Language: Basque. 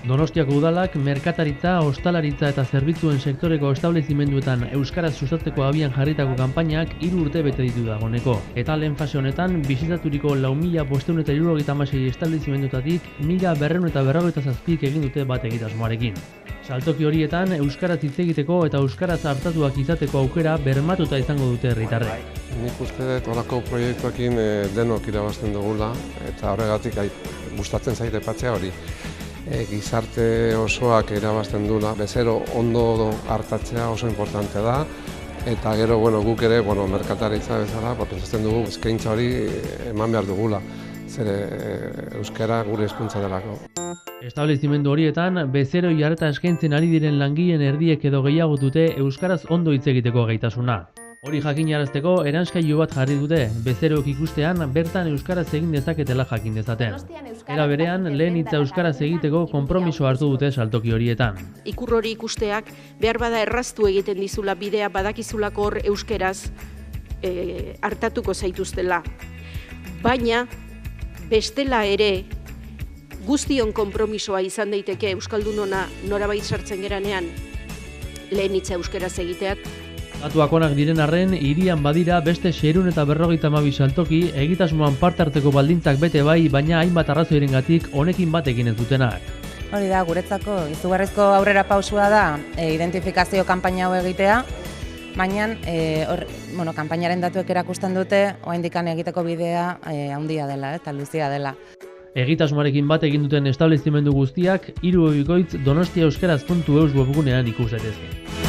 Donostiako udalak merkataritza, ostalaritza eta zerbitzuen sektoreko establezimenduetan euskaraz sustatzeko abian jarritako kanpainak 3 urte bete ditu dagoeneko. Eta lehen fase honetan, bisitaturiko 4.576 establezimendutatik 1.257 egin dute bat egitasmoarekin. Saltoki horietan, euskaraz hitz egiteko eta euskaraz artatuak izateko aukera bermatuta izango dute herritarrek. Nik uste dut horako proiektuekin denok irabazten dugula eta horregatik gustatzen zait aipatzea hori. Gizarte osoak irabazten duela, bezero ondo hartatzea oso importante da. Eta gero guk ere merkataritza bezala pentsatzen dugu eskaintza hori eman behar dugula. Zer euskara gure hizkuntza delako. Establezimendu horietan, bezeroi arreta eskaintzen ari diren langileen erdiek edo gehiago dute euskaraz ondo hitz egiteko gaitasuna. Hori jakinarazteko eranskailu bat jarri dute, bezeroek ikustean bertan euskaraz egin dezaketela jakin dezaten. Era berean, lehen hitza euskaraz egiteko konpromiso hartu dute saltoki horietan. Ikur hori ikusteak behar bada erraztu egiten dizula bidea badakizulako hor euskeraz hartatuko zaituztela. Baina, bestela ere, guztion konpromisoa izan daiteke euskaldunona norabait sartzen geranean lehen hitza euskaraz egiteak. Datuak onak diren arren, hirian badira beste 652 saltoki egitasmoan parte hartzeko baldintzak bete bai, baina hainbat arrazoirengatik honekin bat egin ez dutenak. Hori da, guretzako izugarrizko aurrera pausua da identifikazio kanpaina hau egitea, baina kanpainaren datuek erakusten dute oraindik egiteko bidea handia dela eta luzea dela. Egitasmoarekin bat egin duten establezimendu guztiak 3 donostiaeuskaraz.eus webgunean ikus daitezke.